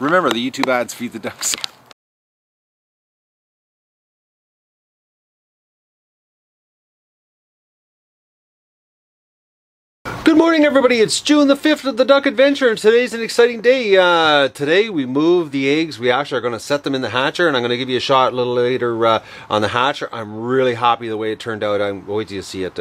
Remember, the YouTube ads feed the ducks. Good morning, everybody. It's June the 5th of the Duck Adventure, and today's an exciting day. Today we move the eggs. We actually are going to set them in the hatcher, and I'm going to give you a shot a little later on the hatcher. I'm really happy the way it turned out. I'm wait till you see it.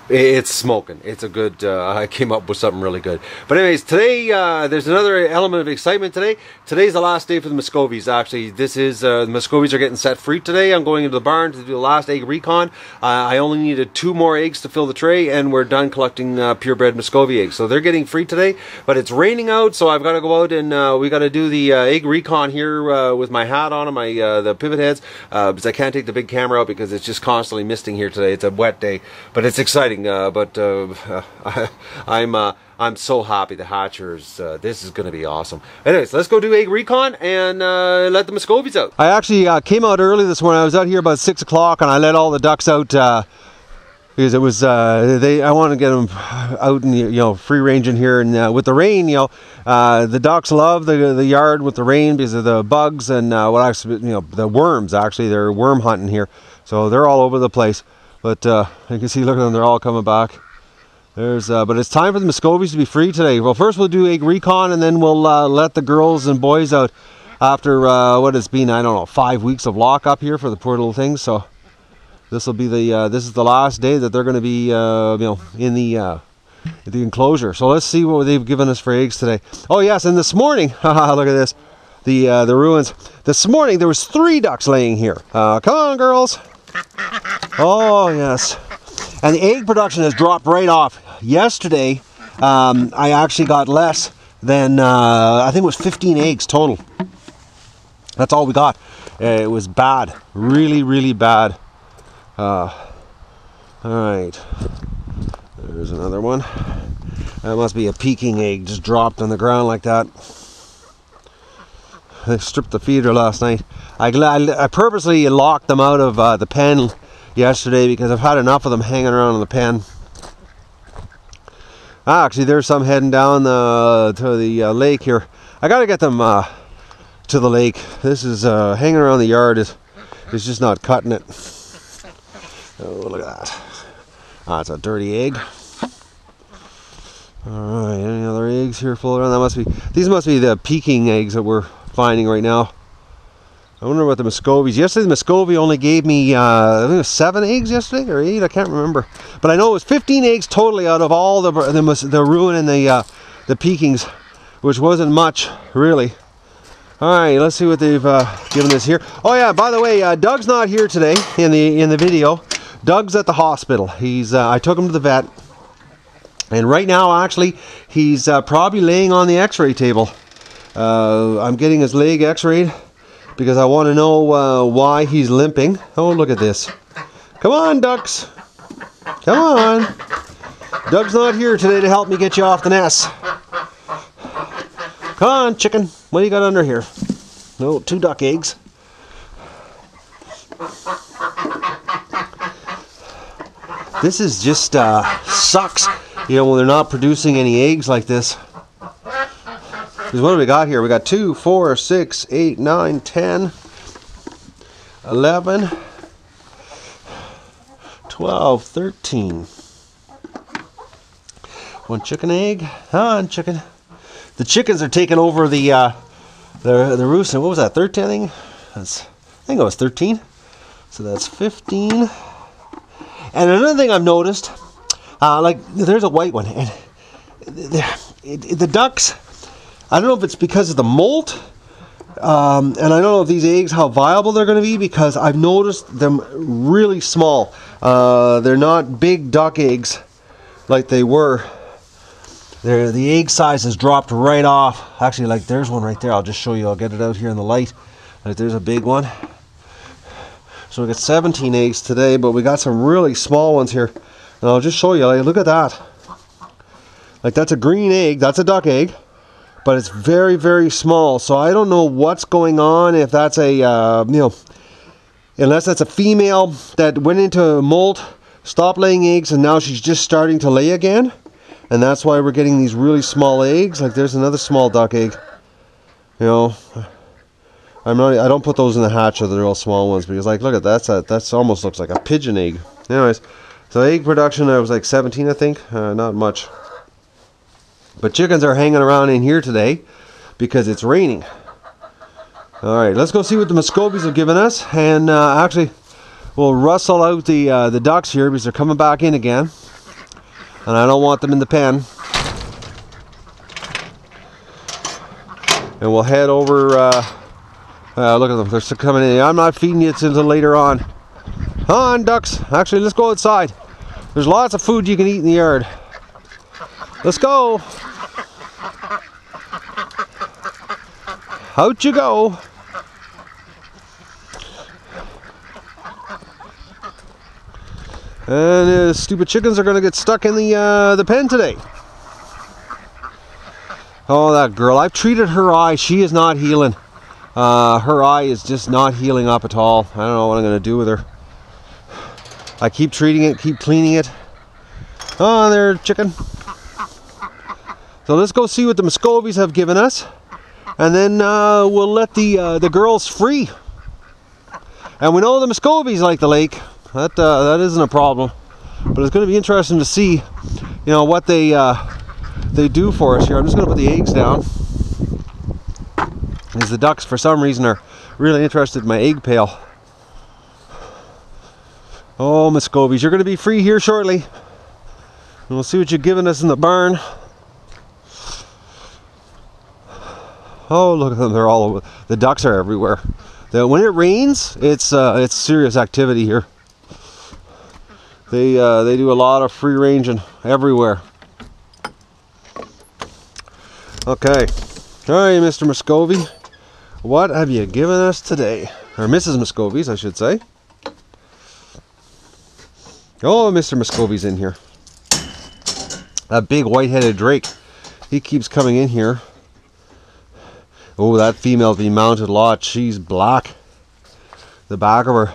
It's smoking. It's a good, I came up with something really good. But anyways, today, there's another element of excitement today. Today's the last day for the Muscovies. Actually, this is, the Muscovies are getting set free today. I'm going into the barn to do the last egg recon. I only needed 2 more eggs to fill the tray, and we're done collecting purebred Muscovy eggs. So they're getting free today, but it's raining out, so I've got to go out and we got to do the egg recon here with my hat on and my the pivot heads, because I can't take the big camera out because it's just constantly misting here today. It's a wet day, but it's exciting. I'm so happy the hatchers. This is going to be awesome. Anyways, let's go do egg recon and let the Muscovies out. I actually came out early this morning. I was out here about 6 o'clock and I let all the ducks out because it was I want to get them out and free range in here. And with the rain, the ducks love the yard with the rain because of the bugs and the worms. Actually, they're worm hunting here, so they're all over the place. But you can see, look at them, they're all coming back. But it's time for the Muscovies to be free today. Well, first we'll do egg recon, and then we'll let the girls and boys out after what it's been, I don't know, 5 weeks of lockup here for the poor little things. So this will be this is the last day that they're going to be in the enclosure. So let's see what they've given us for eggs today. Oh yes, and this morning, look at this, the ruins. This morning there was 3 ducks laying here. Come on, girls. Oh yes, and the egg production has dropped right off. Yesterday I actually got less than I think it was 15 eggs total. That's all we got. It was bad, really bad. Alright, there's another one. That must be a Peking egg, just dropped on the ground like that. They stripped the feeder last night. I purposely locked them out of the pen yesterday because I've had enough of them hanging around in the pen. Actually, there's some heading down to the lake here. I gotta get them to the lake. This is hanging around the yard is just not cutting it. Oh, look at that. That's a dirty egg. Alright, any other eggs here floating around? These must be the Peking eggs that we're finding right now. I wonder what the Muscovies. Yesterday the Muscovy only gave me I think it was 7 eggs yesterday, or 8, I can't remember. But I know it was 15 eggs totally out of all the Rouen and the Pekings, which wasn't much really. Alright, let's see what they've given us here. Oh yeah, by the way, Doug's not here today in the video. Doug's at the hospital. I took him to the vet, and right now actually he's probably laying on the x-ray table. I'm getting his leg x-rayed because I want to know why he's limping. Oh, look at this. Come on, ducks. Come on. Doug's not here today to help me get you off the nest. Come on, chicken. What do you got under here? No, 2 duck eggs. This is just sucks, when they're not producing any eggs like this. Because what do we got here? We got 2, 4, 6, 8, 9, 10, 11, 12, 13. 1 chicken egg. Come on, chicken. The chickens are taking over the roost. And what was that? 13? I think it was 13. So that's 15. And another thing I've noticed, there's a white one, and the ducks, I don't know if it's because of the molt, and I don't know if these eggs, how viable they're going to be, because I've noticed them really small. They're not big duck eggs like they were. The egg size has dropped right off. Actually, like there's one right there. I'll just show you. I'll get it out here in the light. Like there's a big one. So we got 17 eggs today, but we got some really small ones here. And I'll just show you. Like, look at that. Like that's a green egg. That's a duck egg. But it's very small. So I don't know what's going on. If that's a, unless that's a female that went into molt, stopped laying eggs, and now she's just starting to lay again. And that's why we're getting these really small eggs. Like there's another small duck egg. You know, I don't put those in the hatch, the real small ones, because like, look at that. That's almost looks like a pigeon egg. Anyways, so egg production, I was like 17, I think. Not much. But chickens are hanging around in here today because it's raining. All right, let's go see what the Muscovies have given us, and actually, we'll rustle out the ducks here because they're coming back in again, and I don't want them in the pen. And we'll head over. Look at them; they're still coming in. I'm not feeding you until later on. Come on, ducks. Actually, let's go outside. There's lots of food you can eat in the yard. Let's go. Out you go. And the stupid chickens are going to get stuck in the pen today. Oh, that girl. I've treated her eye. She is not healing. Her eye is just not healing up at all. I don't know what I'm going to do with her. I keep treating it, keep cleaning it. Oh, there, chicken. So let's go see what the Muscovies have given us. And then we'll let the girls free. And we know the Muscovies like the lake. That isn't a problem. But it's going to be interesting to see, you know, what they do for us here. I'm just going to put the eggs down. Because the ducks, for some reason, are really interested in my egg pail. Oh, Muscovies, you're going to be free here shortly. And we'll see what you're giving us in the barn. Oh, look at them. They're all over. The ducks are everywhere. When it rains, it's serious activity here. They do a lot of free ranging everywhere. Okay. All right, Mr. Muscovy. What have you given us today? Or Mrs. Muscovies, I should say. Oh, Mr. Muscovy's in here. That big white-headed drake. He keeps coming in here. Oh, that female's been mounted a lot. She's black. The back of her.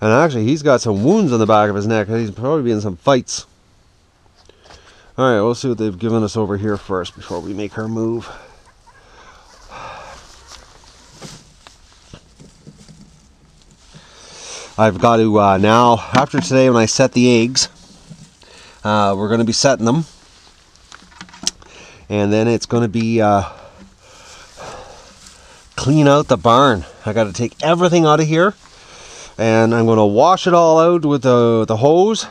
And actually, he's got some wounds on the back of his neck. He's probably in some fights. Alright, we'll see what they've given us over here first before we make her move. I've got to now, after today when I set the eggs, we're going to be setting them. And then it's going to be clean out the barn. I got to take everything out of here. And I'm going to wash it all out with the hose.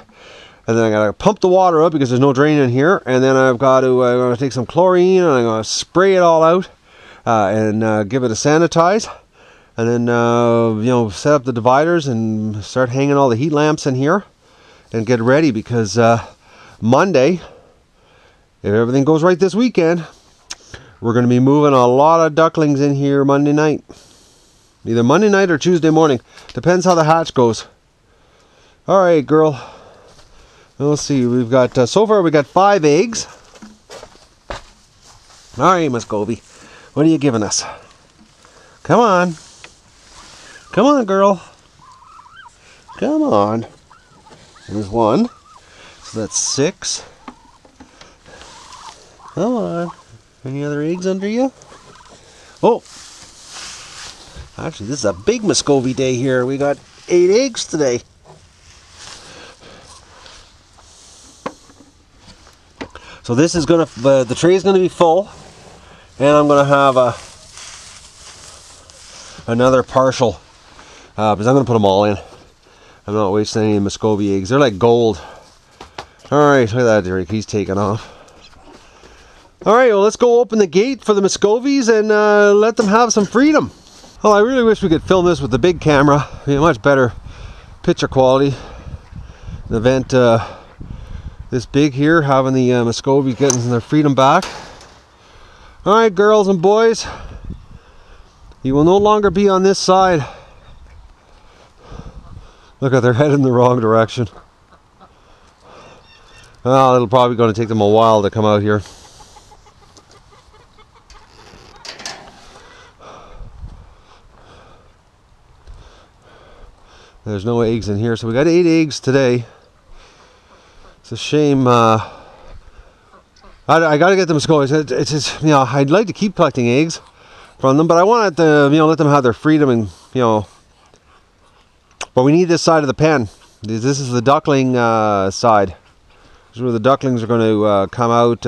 And then I got to pump the water up because there's no drain in here. And then I'm going to take some chlorine and I'm going to spray it all out and give it a sanitize. And then, you know, set up the dividers and start hanging all the heat lamps in here and get ready because Monday, if everything goes right this weekend, we're going to be moving a lot of ducklings in here Monday night. Either Monday night or Tuesday morning. Depends how the hatch goes. Alright, girl. Let's see. We've got, so far we got 5 eggs. Alright, Muscovy. What are you giving us? Come on. Come on, girl. Come on. There's 1. So that's 6. Come on. Any other eggs under you? Oh. Actually, this is a big Muscovy day here. We got 8 eggs today. So this is gonna, the tray is gonna be full, and I'm gonna have another partial, because I'm gonna put them all in. I'm not wasting any Muscovy eggs. They're like gold. All right, look at that, Derek. He's taking off. All right, well, let's go open the gate for the Muscovies and let them have some freedom. Well, I really wish we could film this with the big camera. It'd be a much better picture quality. An event this big here, having the Muscovies getting their freedom back. All right, girls and boys, you will no longer be on this side. Look at, they're heading the wrong direction. Well, it'll probably going to take them a while to come out here. There's no eggs in here, so we got 8 eggs today. It's a shame I got to get the Muscovies. It's just, you know, I'd like to keep collecting eggs from them, but I want to, you know, let them have their freedom, and, you know, but we need this side of the pen. This is the duckling side. This is where the ducklings are going to come out,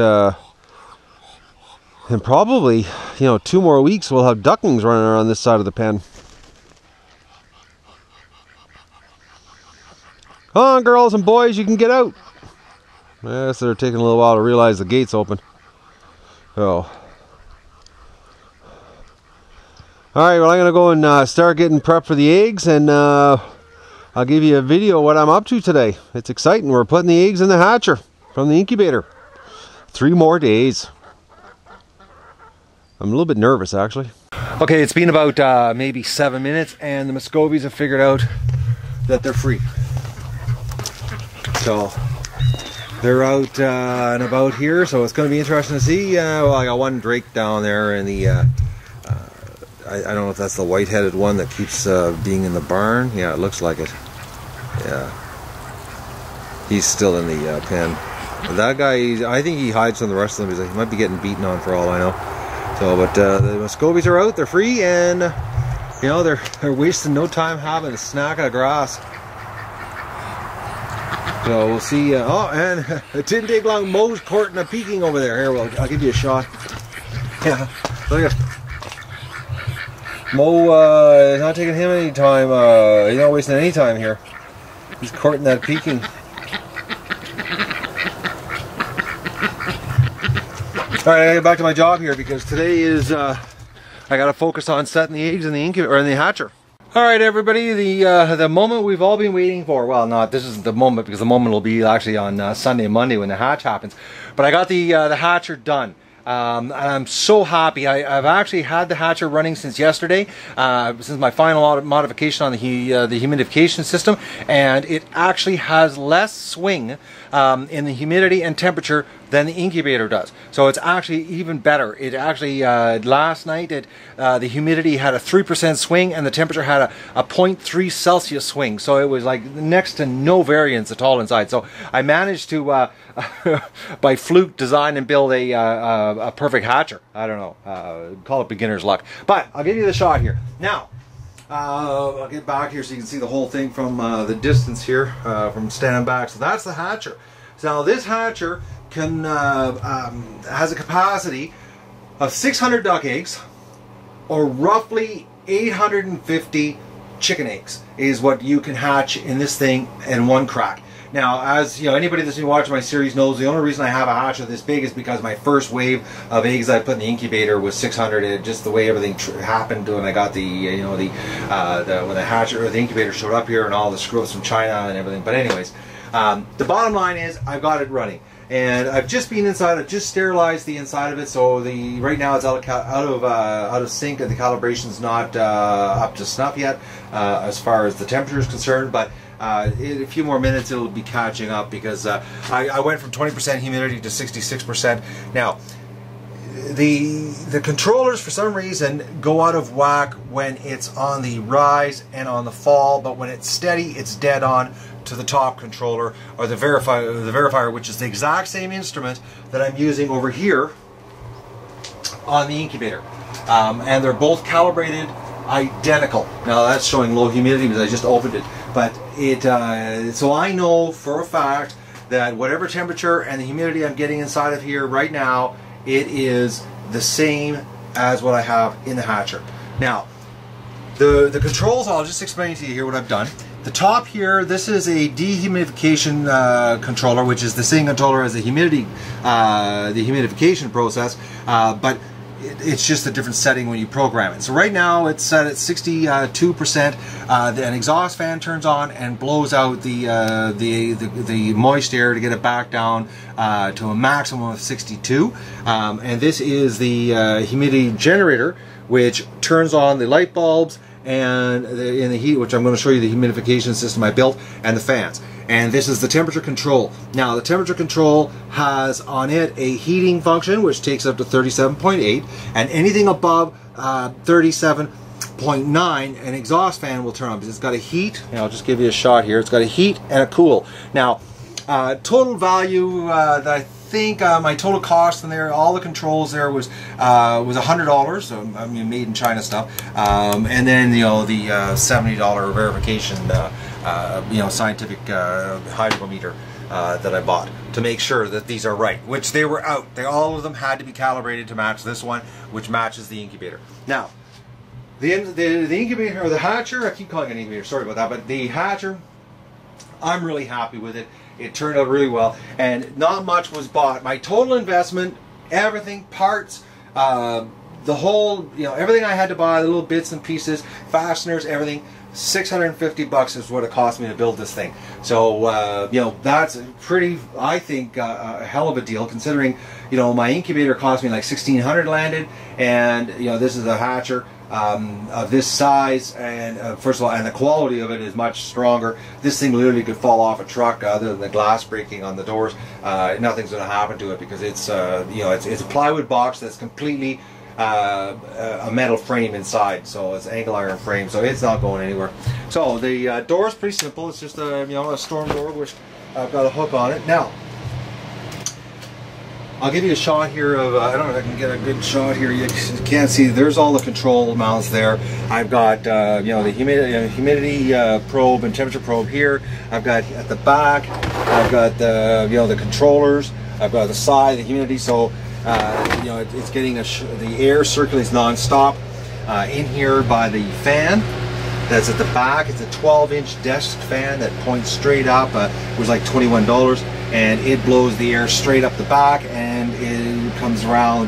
and probably, you know, 2 more weeks we'll have ducklings running around this side of the pen. Come on, girls and boys, you can get out. I guess they're taking a little while to realize the gate's open. Oh. Alright, well, I'm going to go and start getting prepped for the eggs, and I'll give you a video of what I'm up to today. It's exciting. We're putting the eggs in the hatcher from the incubator. 3 more days. I'm a little bit nervous, actually. Okay, it's been about maybe 7 minutes, and the Muscovies have figured out that they're free. So they're out and about here, so it's going to be interesting to see. Well, I got one drake down there, and the I don't know if that's the white-headed one that keeps being in the barn. Yeah, it looks like it. Yeah, he's still in the pen. That guy, I think he hides from the rest of them. He might be getting beaten on for all I know. So, but the Muscovies are out. They're free, and you know, they're wasting no time having a snack of grass. So we'll see. Oh, and it didn't take long. Mo's courting a Peking over there. Here, well, I'll give you a shot. Yeah, look at Mo. It's not taking him any time. He's not wasting any time here. He's courting that Peking. All right, I gotta get back to my job here, because today is I gotta focus on setting the eggs in the incubator or in the hatcher. All right, everybody, the moment we've all been waiting for. Well, not this isn't the moment, because the moment will be actually on Sunday and Monday when the hatch happens. But I got the hatcher done. And I'm so happy. I've actually had the hatcher running since yesterday, since my final modification on the humidification system, and it actually has less swing in the humidity and temperature than the incubator does. So it's actually even better. It actually, last night, the humidity had a 3% swing, and the temperature had a 0.3 Celsius swing. So it was like next to no variance at all inside. So I managed to, by fluke, design and build a perfect hatcher. I don't know, call it beginner's luck. But I'll give you the shot here. Now, I'll get back here so you can see the whole thing from the distance here, from standing back. So that's the hatcher. So now this hatcher can has a capacity of 600 duck eggs, or roughly 850 chicken eggs is what you can hatch in this thing in one crack. Now, as you know, anybody that's been watching my series knows the only reason I have a hatcher this big is because my first wave of eggs I put in the incubator was 600. It just the way everything happened when I got the when the hatcher or the incubator showed up here, and all the screws from China and everything. But anyways, the bottom line is I've got it running. And I've just been inside. I've just sterilized the inside of it. So right now it's out of sync, and the calibration's not up to snuff yet as far as the temperature is concerned. But in a few more minutes it'll be catching up, because I went from 20% humidity to 66%. Now, the controllers for some reason go out of whack when it's on the rise and on the fall, but when it's steady, it's dead on to the top controller, or the verifier, which is the exact same instrument that I'm using over here on the incubator, and they're both calibrated identical. Now that's showing low humidity because I just opened it, but so I know for a fact that whatever temperature and the humidity I'm getting inside of here right now, it is the same as what I have in the hatcher. Now, the controls, I'll just explain to you here what I've done. The top here, this is a dehumidification controller, which is the same controller as the humidification process, but it's just a different setting when you program it. So right now it's set at 62%. An exhaust fan turns on and blows out the moist air to get it back down to a maximum of 62. And this is the humidity generator, which turns on the light bulbs and in the heat, which I'm going to show you the humidification system I built, and the fans. And this is the temperature control. Now, the temperature control has on it a heating function, which takes up to 37.8, and anything above 37.9, an exhaust fan will turn on, because it's got a heat. And I'll just give you a shot here. It's got a heat and a cool. Now, total value that I think my total cost in there, all the controls there was $100. I mean, made in China stuff, and then the $70 verification, scientific hydrometer that I bought to make sure that these are right, which they were out. All of them had to be calibrated to match this one, which matches the incubator. Now, the incubator, or the hatcher, I keep calling it an incubator, sorry about that, but the hatcher, I'm really happy with it. It turned out really well, and not much was bought. My total investment, everything, parts, the whole, everything I had to buy, the little bits and pieces, fasteners, everything, $650 is what it cost me to build this thing. So, that's pretty, I think, a hell of a deal, considering, my incubator cost me like $1,600 landed, and, this is a hatcher of this size, and first of all, and the quality of it is much stronger. This thing literally could fall off a truck, other than the glass breaking on the doors. Nothing's going to happen to it, because it's it's a plywood box that's completely a metal frame inside, so it's angle iron frame, so it's not going anywhere. So the door is pretty simple. It's just a storm door, which I've got a hook on it. Now, I'll give you a shot here of, I don't know if I can get a good shot here. You can't see, there's all the control mounts there. I've got, the humidity probe and temperature probe here. I've got at the back, I've got the, the controllers. I've got the side, the humidity, so, it's getting the air circulates non-stop. In here by the fan that's at the back, it's a 12-inch desk fan that points straight up. It was like $21. And it blows the air straight up the back, and it comes around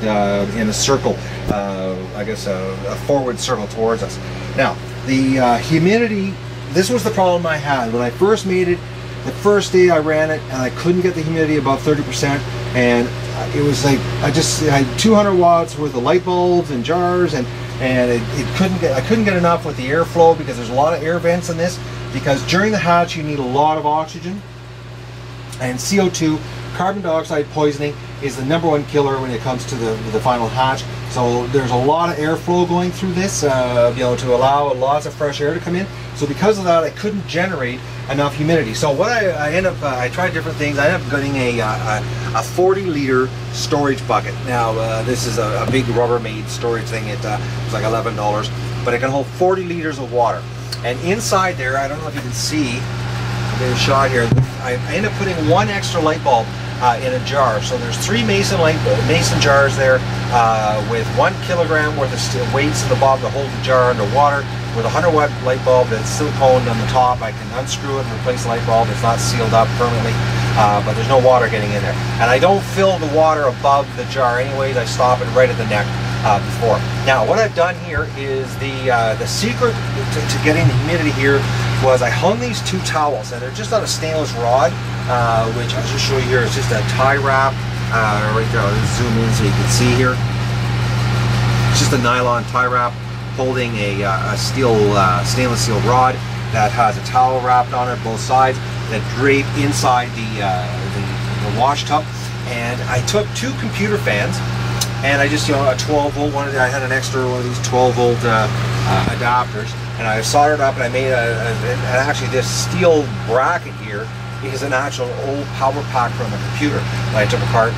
in a circle, I guess a forward circle towards us. Now, the humidity, this was the problem I had. When I first made it, the first day I ran it, and I couldn't get the humidity above 30%, and it was like, I had 200 watts worth of light bulbs and jars, and I couldn't get enough with the airflow, because there's a lot of air vents in this, because during the hatch you need a lot of oxygen. And CO2, carbon dioxide poisoning, is the #1 killer when it comes to the final hatch. So there's a lot of airflow going through this, to allow lots of fresh air to come in. So because of that, I couldn't generate enough humidity. So what I end up, I tried different things. I ended up getting a 40-liter storage bucket. Now this is a big Rubbermaid storage thing. It's like $11, but it can hold 40 liters of water. And inside there, I don't know if you can see. There's a shot here. I ended up putting one extra light bulb in a jar. So there's 3 mason jars there with 1 kilogram worth of weights in the bottom to hold the jar underwater, with a 100-watt light bulb that's siliconed on the top. I can unscrew it and replace the light bulb. It's not sealed up permanently, but there's no water getting in there. And I don't fill the water above the jar anyways. I stop it right at the neck before. Now, what I've done here is the secret to getting the humidity here was I hung these 2 towels, and they're just on a stainless rod, which I'll just show you here. It's just a tie wrap right there. I'll just zoom in so you can see here. It's just a nylon tie wrap holding a stainless steel rod that has a towel wrapped on it both sides that drape inside the wash tub. And I took 2 computer fans, and I just, a 12-volt one. I had an extra one of these 12-volt adapters, and I soldered up, and I made and actually this steel bracket here is an actual old power pack from a computer that I took apart,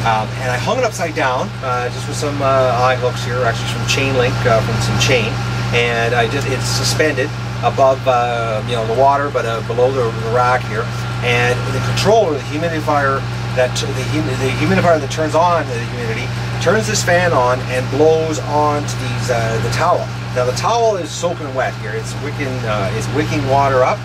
and I hung it upside down just with some eye hooks here, actually some chain link from some chain, and it's suspended above the water, but below the rack here, and the controller, the humidifier that turns on the humidity, turns this fan on and blows onto the towel. Now the towel is soaking wet here. It's wicking water up,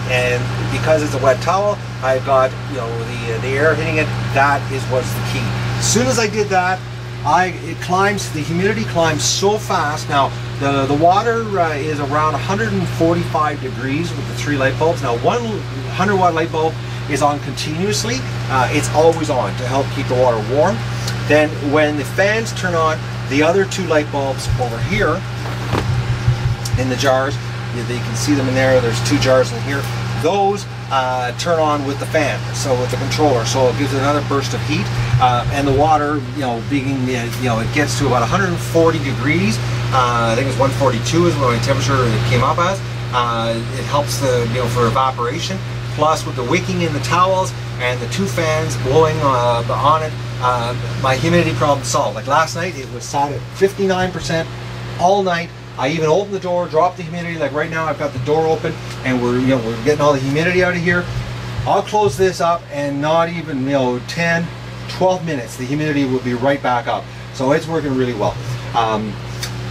and because it's a wet towel, I've got the air hitting it. That is what's the key. As soon as I did that, the humidity climbs so fast. Now the water is around 145 degrees with the 3 light bulbs. Now 100-watt light bulb is on continuously. It's always on to help keep the water warm. Then when the fans turn on, the other 2 light bulbs over here in the jars, you can see them in there. There's 2 jars in here. Those turn on with the fan, so with the controller. So it gives it another burst of heat, and the water, it gets to about 140 degrees. I think it's 142 is what my temperature it came up as. It helps for evaporation. plus with the wicking in the towels and the 2 fans blowing on it, my humidity problem solved. Like last night, it was sat at 59% all night. I even opened the door, dropped the humidity. Like right now, I've got the door open, and we're getting all the humidity out of here. I'll close this up, and not even 10, 12 minutes, the humidity will be right back up. So it's working really well.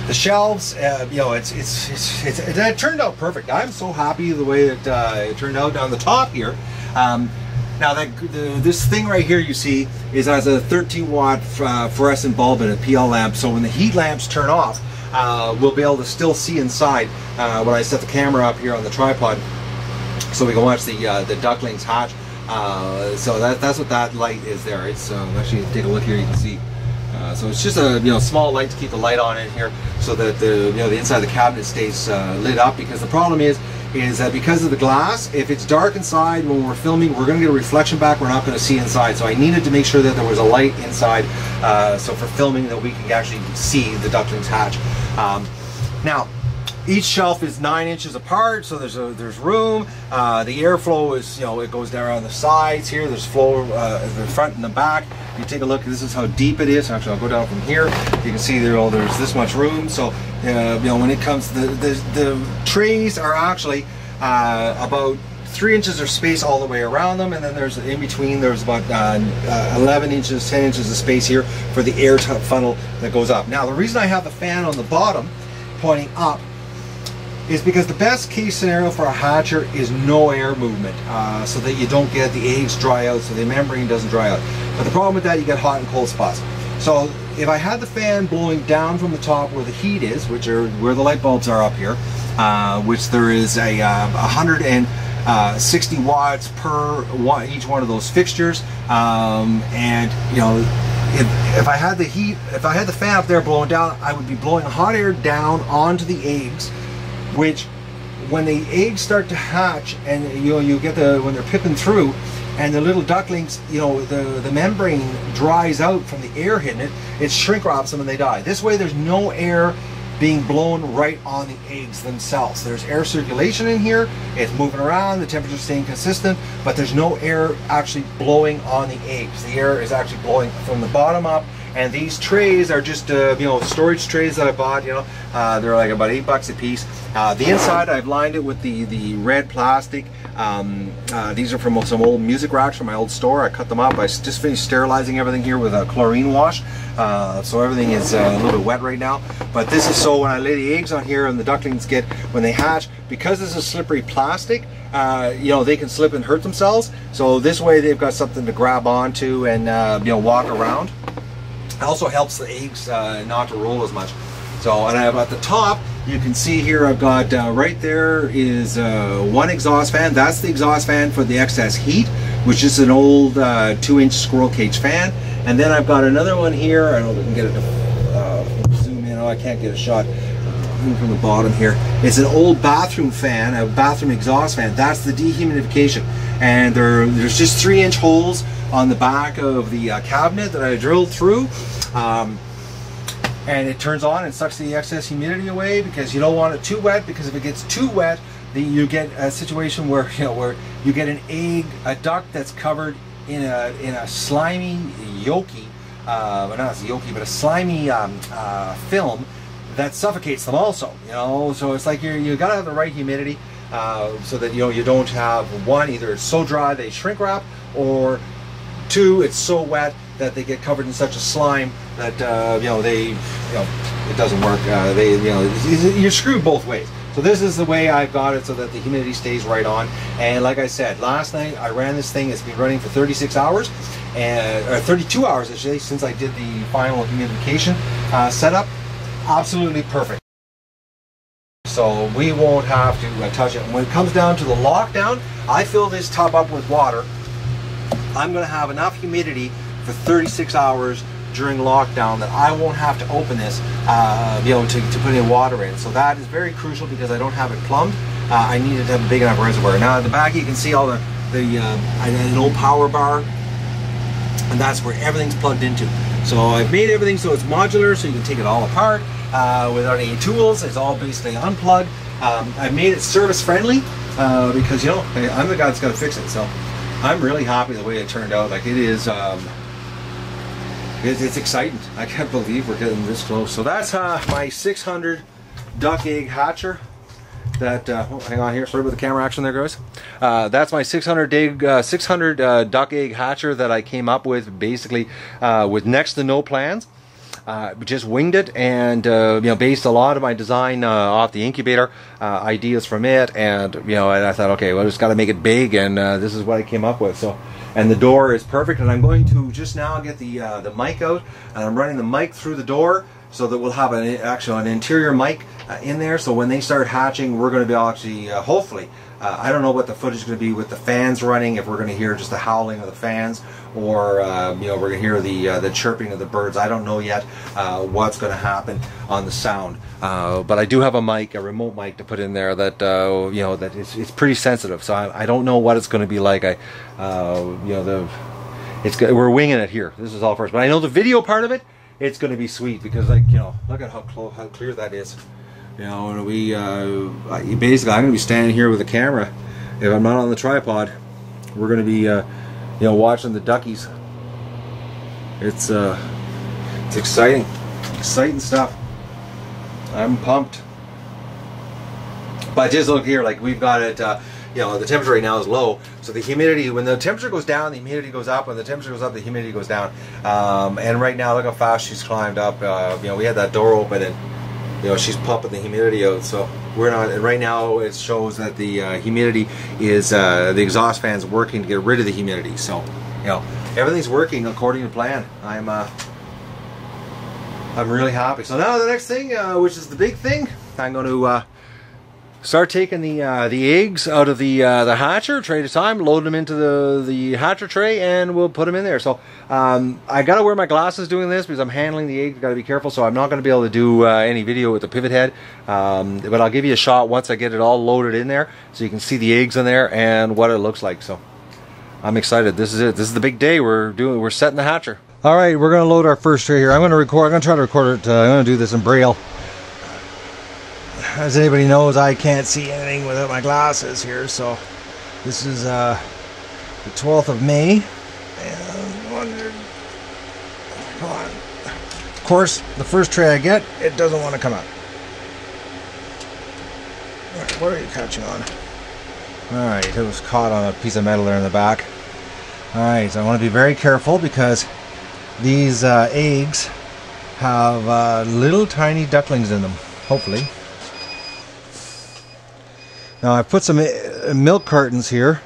The shelves, it turned out perfect. I'm so happy the way it turned out down the top here. Now this thing right here you see has a 13-watt fluorescent bulb and a PL lamp. So when the heat lamps turn off, we'll be able to still see inside when I set the camera up here on the tripod, so we can watch the ducklings hatch. So that's what that light is there. It's actually, take a look here, you can see. So it's just a small light to keep the light on in here, so that the inside of the cabinet stays lit up. Because the problem is that because of the glass, if it's dark inside when we're filming, we're going to get a reflection back. We're not going to see inside. So I needed to make sure that there was a light inside, so for filming that we can actually see the ducklings hatch. Now, each shelf is 9 inches apart, so there's room. The airflow is, it goes down on the sides here. There's flow the front and the back. If you take a look, this is how deep it is. Actually, I'll go down from here. You can see there's this much room. So when it comes to the trays are actually about 3 inches of space all the way around them, and then there's in between there's about 11 inches, 10 inches of space here for the air funnel that goes up. Now, the reason I have the fan on the bottom pointing up is because the best case scenario for a hatcher is no air movement, so that you don't get the eggs dry out, so the membrane doesn't dry out. But the problem with that, you get hot and cold spots. So if I had the fan blowing down from the top where the heat is, which are where the light bulbs are up here, which there is a 160 watts per each one of those fixtures, and if I had the fan up there blowing down, I would be blowing hot air down onto the eggs, which when the eggs start to hatch and you get when they're pipping through, and the little ducklings, the membrane dries out from the air hitting it, it shrink wraps them and they die. This way there's no air being blown right on the eggs themselves. There's air circulation in here, it's moving around, the temperature's staying consistent, but there's no air actually blowing on the eggs. The air is actually blowing from the bottom up. And these trays are just storage trays that I bought. They're like about $8 a piece. The inside, I've lined it with the red plastic. These are from some old music racks from my old store. I cut them up. I just finished sterilizing everything here with a chlorine wash, so everything is a little bit wet right now. But this is so when I lay the eggs on here and the ducklings when they hatch, because this is slippery plastic, they can slip and hurt themselves. So this way they've got something to grab onto and walk around. It also helps the eggs not to roll as much. So, and at the top, you can see here I've got right there is one exhaust fan. That's the exhaust fan for the excess heat, which is an old 2-inch squirrel cage fan. And then I've got another one here. I don't know if we can get it to zoom in. Oh, I can't get a shot from the bottom here. It's an old bathroom fan, a bathroom exhaust fan. That's the dehumidification. And there's just 3-inch holes on the back of the cabinet that I drilled through, and it turns on and sucks the excess humidity away, because you don't want it too wet, because if it gets too wet, you get a situation where you get a duck that's covered in a slimy yolky, not yolky, but a slimy film that suffocates them also. So it's like you got to have the right humidity, so that you don't have one, either it's so dry they shrink wrap, or two, it's so wet that they get covered in such a slime that it doesn't work. You're screwed both ways. So this is the way I've got it, so that the humidity stays right on. And like I said, last night I ran this thing. It's been running for 36 hours, or 32 hours actually, since I did the final humidification setup. Absolutely perfect. So we won't have to touch it. And when it comes down to the lockdown, I fill this tub up with water. I'm going to have enough humidity for 36 hours during lockdown that I won't have to open this, to put in water in. So that is very crucial, because I don't have it plumbed. I needed to have a big enough reservoir. Now at the back you can see all an old power bar, and that's where everything's plugged into. So I've made everything so it's modular, so you can take it all apart without any tools. It's all basically unplugged. I've made it service friendly, because, you know, I'm the guy that's got to fix it. So I'm really happy the way it turned out. Like, it is, it's exciting. I can't believe we're getting this close. So that's my 600 duck egg hatcher. That oh, hang on here, sorry about the camera action there, guys. That's my 600 duck egg hatcher that I came up with, basically with next to no plans. Just winged it, and you know, based a lot of my design off the incubator ideas from it, and you know, and I thought, okay, well, I just got to make it big, and this is what I came up with. So, and the door is perfect, and I'm going to just now get the mic out, and I'm running the mic through the door so that we'll have an interior mic in there. So when they start hatching, we're going to be actually hopefully. I don't know what the footage is going to be with the fans running, if we're going to hear just the howling of the fans, or you know, we're going to hear the chirping of the birds. I don't know yet what's going to happen on the sound, but I do have a mic, a remote mic to put in there that you know, that it's pretty sensitive. So I don't know what it's going to be like. You know, we're winging it here. This is all first, but I know the video part of it, it's going to be sweet, because, like, you know, look at how clear that is. You know, and we basically, I'm going to be standing here with a camera. If I'm not on the tripod, we're going to be you know, watching the duckies. It's exciting stuff. I'm pumped. But just look here, like, we've got it, you know, the temperature right now is low, so the humidity, when the temperature goes down, the humidity goes up. When the temperature goes up, the humidity goes down. And right now, look how fast she's climbed up. You know, we had that door open, and you know, she's pumping the humidity out. So we're not, and right now it shows that the humidity is, the exhaust fan's working to get rid of the humidity. So, you know, everything's working according to plan. I'm really happy. So now the next thing, which is the big thing, I'm going to start taking the eggs out of the hatcher tray at a time, load them into the hatcher tray, and we'll put them in there. So I gotta wear my glasses doing this because I'm handling the eggs. Gotta be careful, so I'm not gonna be able to do any video with the pivot head. But I'll give you a shot once I get it all loaded in there, so you can see the eggs in there and what it looks like. So I'm excited. This is it. This is the big day. We're setting the hatcher. All right, we're gonna load our first tray here. I'm gonna try to record it. I'm gonna do this in Braille. As anybody knows, I can't see anything without my glasses here. So this is the 12th of May. And come on. Of course, the first tray I get, it doesn't want to come out. What are you catching on? Alright, it was caught on a piece of metal there in the back. Alright, so I want to be very careful, because these eggs have little tiny ducklings in them, hopefully. Now I've put some milk cartons here.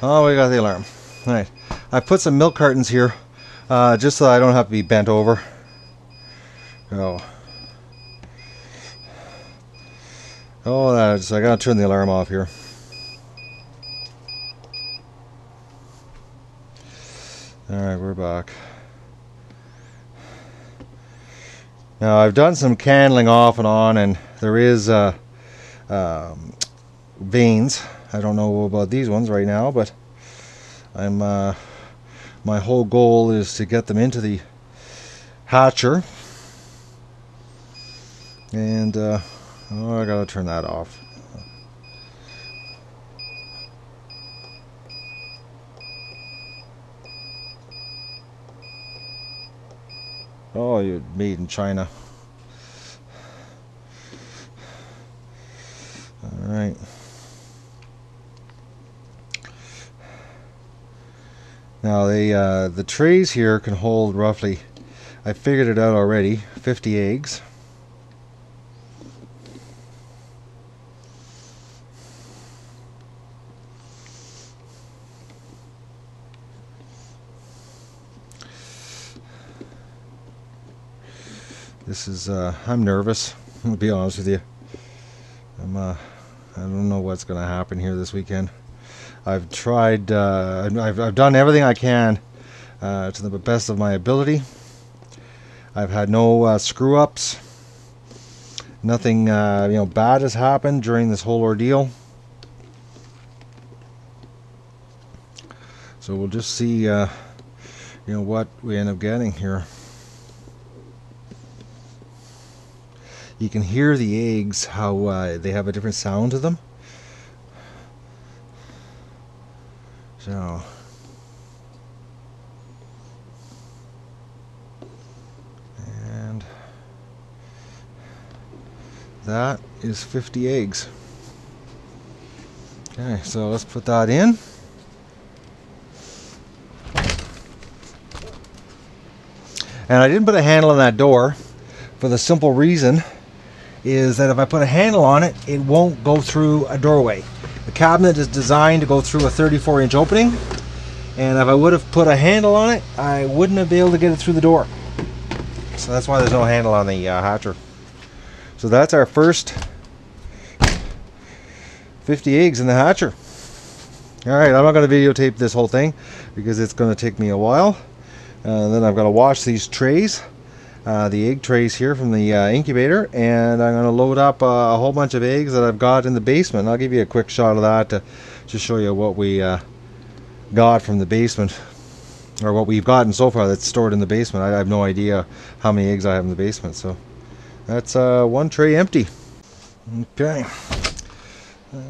Oh, we got the alarm. All right, I've put some milk cartons here just so I don't have to be bent over. Oh, I gotta turn the alarm off here. All right, we're back. Now I've done some candling off and on, and there is veins. I don't know about these ones right now, but I'm my whole goal is to get them into the hatcher, and oh, I gotta turn that off. Oh, you're made in China. All right. Now the trays here can hold roughly, I figured it out already, 50 eggs. This is, I'm nervous, I'll be honest with you. I don't know what's going to happen here this weekend. I've tried, I've done everything I can to the best of my ability. I've had no screw-ups. Nothing, you know, bad has happened during this whole ordeal. So we'll just see, you know, what we end up getting here. You can hear the eggs, how they have a different sound to them. So and that is 50 eggs. Okay, so let's put that in. And I didn't put a handle on that door for the simple reason is that if I put a handle on it, it won't go through a doorway. The cabinet is designed to go through a 34-inch opening, and if I would have put a handle on it, I wouldn't have been able to get it through the door. So that's why there's no handle on the hatcher. So that's our first 50 eggs in the hatcher. Alright, I'm not going to videotape this whole thing because it's going to take me a while. Then I've got to wash these trays, the egg trays here from the incubator, and I'm going to load up a whole bunch of eggs that I've got in the basement. I'll give you a quick shot of that to just show you what we got from the basement, or what we've gotten so far that's stored in the basement. I have no idea how many eggs I have in the basement, so that's one tray empty. Okay,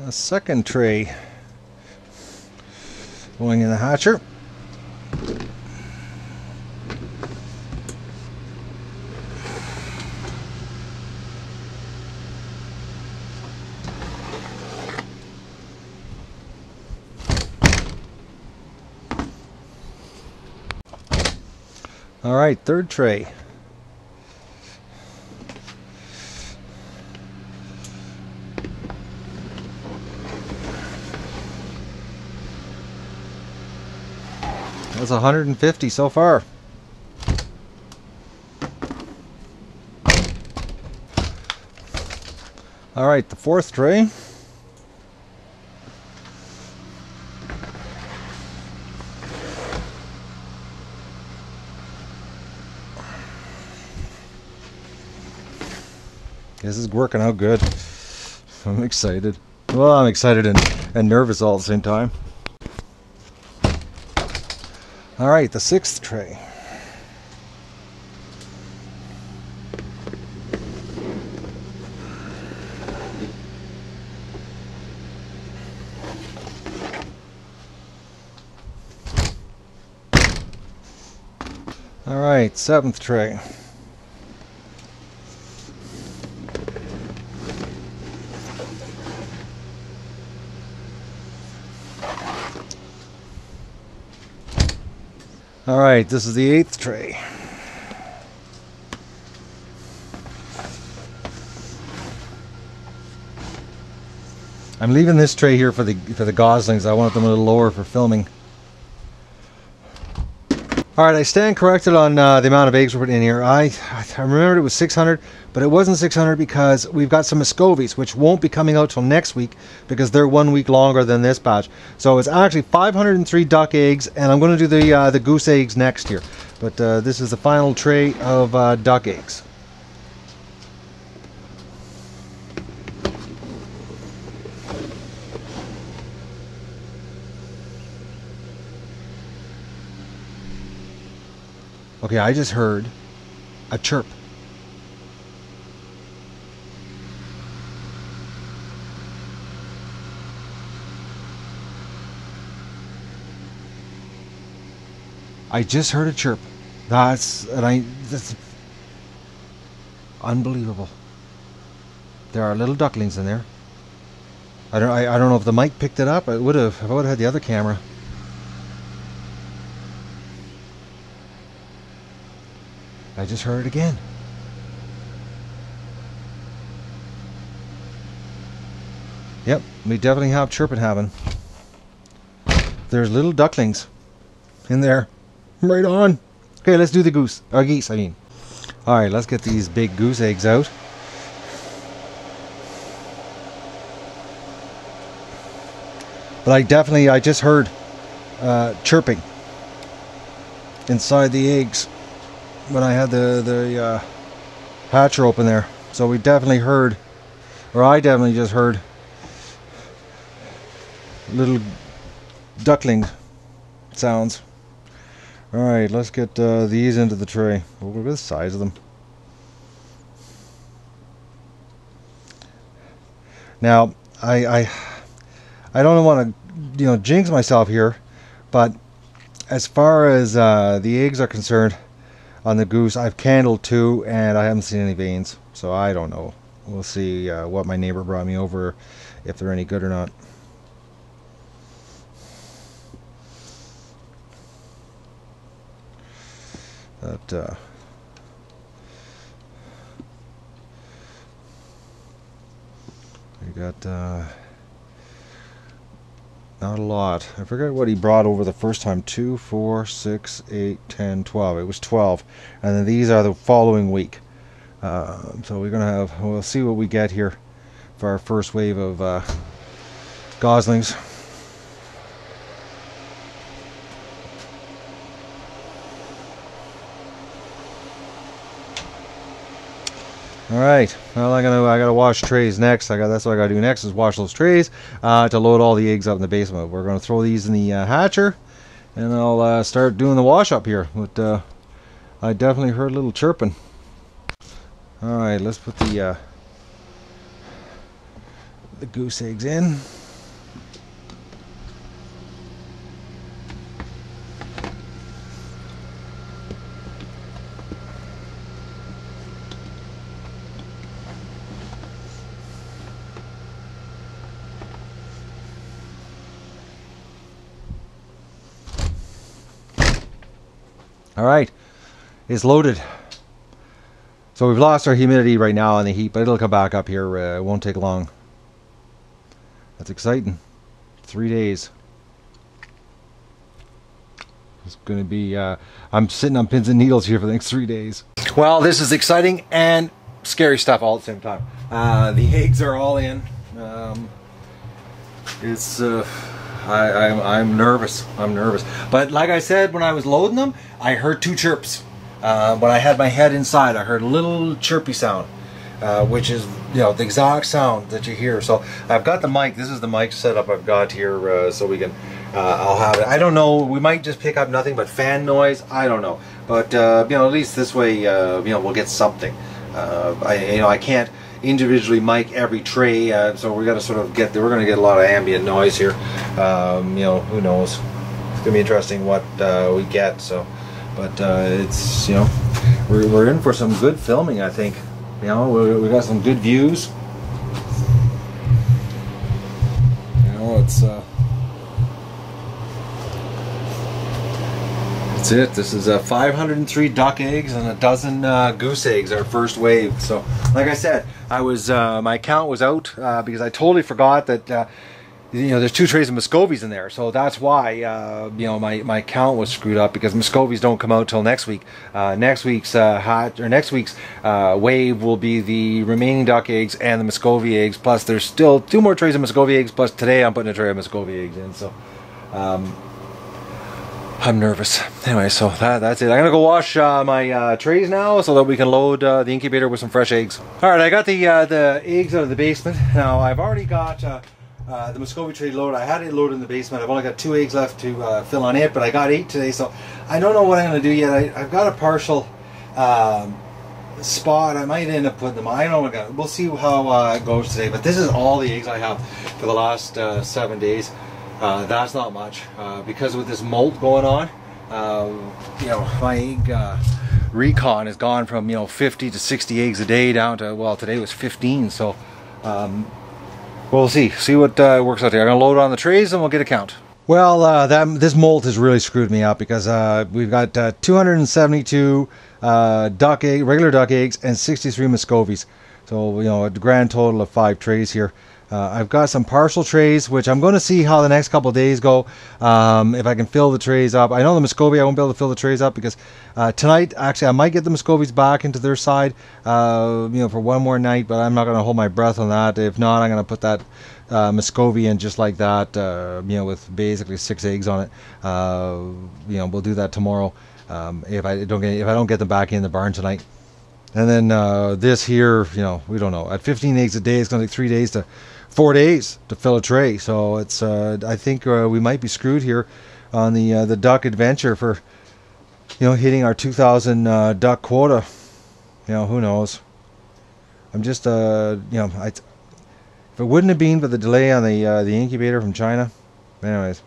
second tray going in the hatcher. All right, third tray. That's 150 so far. All right, the fourth tray. This is working out good. I'm excited. Well, I'm excited and nervous all at the same time. All right, the sixth tray. All right, seventh tray. All right, this is the eighth tray. I'm leaving this tray here for the goslings. I want them a little lower for filming. All right, I stand corrected on the amount of eggs we're putting in here. I remembered it was 600, but it wasn't 600 because we've got some Muscovies, which won't be coming out till next week because they're 1 week longer than this batch. So it's actually 503 duck eggs, and I'm going to do the goose eggs next here. But this is the final tray of duck eggs. Okay, I just heard a chirp. I just heard a chirp. That's unbelievable. There are little ducklings in there. I don't know if the mic picked it up. It would have if I would have had the other camera. I just heard it again. Yep, we definitely have chirping happening. There's little ducklings in there. Right on. Okay, let's do the geese, I mean. Alright, let's get these big goose eggs out. But I just heard chirping inside the eggs when I had the hatcher open there. So we definitely heard, or I definitely just heard little duckling sounds. Alright, let's get these into the tray. Look at the size of them. Now, I don't want to, jinx myself here, But as far as the eggs are concerned on the goose, I've candled 2 and I haven't seen any veins, so I don't know. We'll see what my neighbor brought me over, if they're any good or not. But we got not a lot. I forget what he brought over the first time. 2, 4, 6, 8, 10, 12. It was 12. And then these are the following week. So we're going to have, we'll see what we get here for our first wave of goslings. All right. Well, I gotta wash trays next. That's what I gotta do next, is wash those trays to load all the eggs up in the basement. We're gonna throw these in the hatcher, and I'll start doing the wash up here. But I definitely heard a little chirping. All right, let's put the goose eggs in. All right, it's loaded. So we've lost our humidity right now on the heat, but it'll come back up here. It won't take long. That's exciting. 3 days. It's going to be, I'm sitting on pins and needles here for the next 3 days. Well, this is exciting and scary stuff all at the same time. The eggs are all in. I'm nervous. I'm nervous. But like I said, when I was loading them, I heard 2 chirps. When I had my head inside, I heard a little chirpy sound, which is, you know, the exact sound that you hear. So I've got the mic. This is the mic setup I've got here, so we can. I'll have it. I don't know. We might just pick up nothing but fan noise. I don't know. But you know, at least this way, you know, we'll get something. I can't individually mic every tray, so we got to sort of get. We're going to get a lot of ambient noise here. You know, who knows? It's going to be interesting what we get. So, but it's, you know, we're in for some good filming, I think. You know, we got some good views. You know, it's. That's it. This is 503 duck eggs and a dozen goose eggs, our first wave. So, like I said, I was my count was out because I totally forgot that you know, there's 2 trays of Muscovies in there. So that's why you know, my count was screwed up, because Muscovies don't come out till next week. Next week's wave will be the remaining duck eggs and the Muscovy eggs. Plus, there's still 2 more trays of Muscovy eggs. Plus, today I'm putting a tray of Muscovy eggs in. So. I'm nervous. Anyway, so that's it. I'm gonna go wash my trays now, so that we can load the incubator with some fresh eggs. All right, I got the eggs out of the basement. Now I've already got the Muscovy tray loaded. I had it loaded in the basement. I've only got 2 eggs left to fill on it, but I got 8 today, so I don't know what I'm gonna do yet. I've got a partial spot. I might end up putting them on. I don't know. We'll see how it goes today. But this is all the eggs I have for the last 7 days. That's not much, because with this molt going on, you know, my egg recon has gone from, you know, 50 to 60 eggs a day down to, well, today was 15. So we'll see what works out there. I'm gonna load on the trays and we'll get a count. Well, this molt has really screwed me up, because we've got 272 regular duck eggs and 63 Muscovies. So, you know, a grand total of 5 trays here. I've got some partial trays, which I'm going to see how the next couple of days go, if I can fill the trays up. I know the Muscovy, I won't be able to fill the trays up, because tonight, actually, I might get the Muscovies back into their side, you know, for one more night, but I'm not going to hold my breath on that. If not, I'm going to put that Muscovy in just like that, you know, with basically 6 eggs on it. You know, we'll do that tomorrow, if I don't get them back in the barn tonight. And then this here, you know, we don't know. At 15 eggs a day, it's going to take 3 days to 4 days to fill a tray. So it's, I think we might be screwed here on the duck adventure for, you know, hitting our 2,000 duck quota. You know, who knows? I'm just, you know, if it wouldn't have been for the delay on the incubator from China, anyways,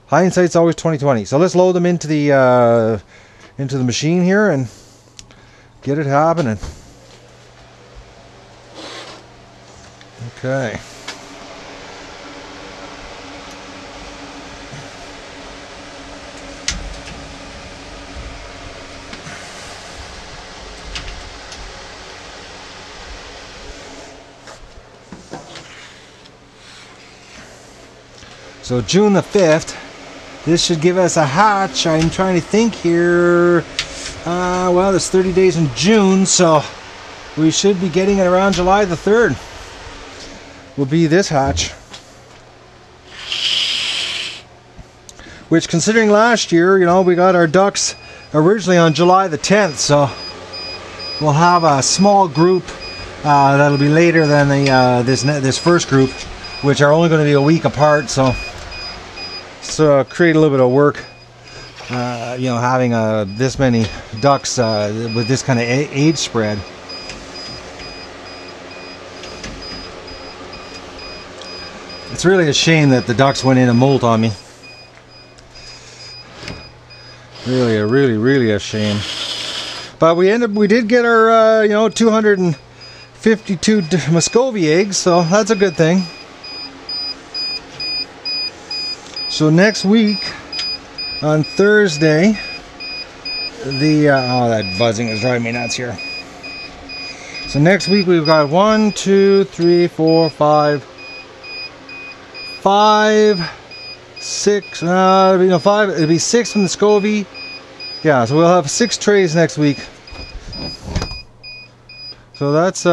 Hindsight's always 20/20. So let's load them into the machine here and get it happening. Okay. So June the 5th, this should give us a hatch. I'm trying to think here. Well, there's 30 days in June, so we should be getting it around July the 3rd. Will be this hatch. Which, considering last year, you know, we got our ducks originally on July the 10th, so we'll have a small group that'll be later than the this first group, which are only going to be a week apart. So create a little bit of work, you know, having this many ducks with this kind of age spread. It's really a shame that the ducks went in and molt on me. Really a shame. But we did get our you know, 252 Muscovy eggs, so that's a good thing. So next week on Thursday, oh, that buzzing is driving me nuts here. So next week we've got 1, 2, 3, 4, 5, 6. You know, 5. It'll be 6 from the Muscovy. Yeah, so we'll have 6 trays next week. So that's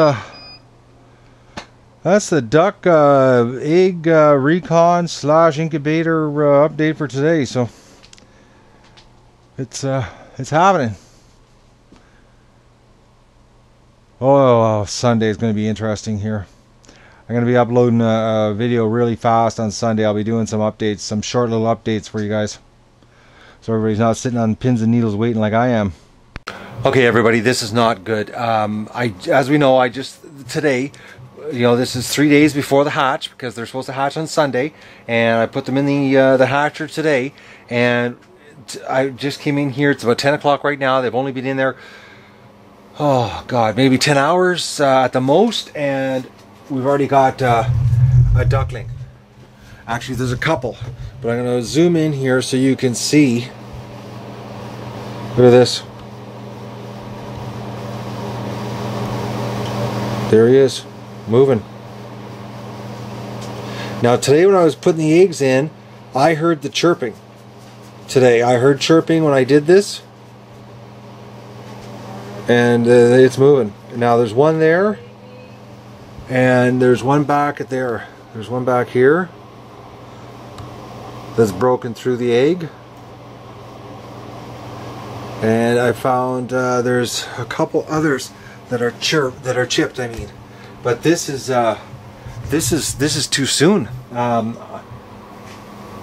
the duck egg recon / incubator update for today. So it's happening. Oh, Sunday is going to be interesting here. I'm going to be uploading a video really fast on Sunday. I'll be doing some updates, some short little updates for you guys, so everybody's not sitting on pins and needles waiting like I am. Okay, everybody, this is not good. As we know, today, you know, this is 3 days before the hatch, because they're supposed to hatch on Sunday, and I put them in the hatcher today, and I just came in here. It's about 10 o'clock right now. They've only been in there, oh God, maybe 10 hours at the most, and we've already got a duckling. Actually, there's a couple, but I'm going to zoom in here so you can see. Look at this. There he is, moving. Now today when I was putting the eggs in, I heard the chirping. Today I heard chirping when I did this, and it's moving. Now there's one there, and there's one back at there. There's one back here that's broken through the egg, and I found there's a couple others that are chipped. I mean, but this is too soon.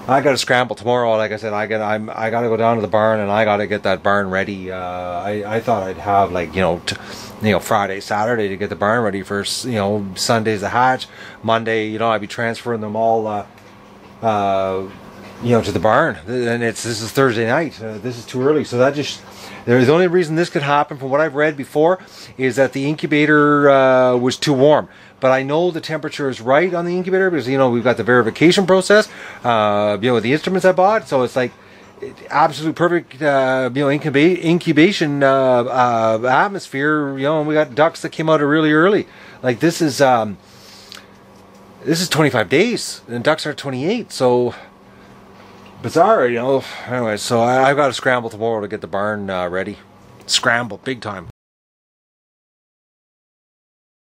I got to scramble tomorrow. Like I said, I got to go down to the barn, and I got to get that barn ready. I thought I'd have, like, you know, Friday, Saturday to get the barn ready for, you know, Sunday's the hatch. Monday, you know, I'd be transferring them all, you know, to the barn. And this is Thursday night. This is too early. So that just, the only reason this could happen, from what I've read before, is that the incubator was too warm. But I know the temperature is right on the incubator, because, you know, we've got the verification process, you know, with the instruments I bought. So it's like absolute perfect, you know, incubation atmosphere. You know, and we got ducks that came out really early. Like this is 25 days, and ducks are 28. So bizarre, you know. Anyway, so I've got to scramble tomorrow to get the barn ready. Scramble big time.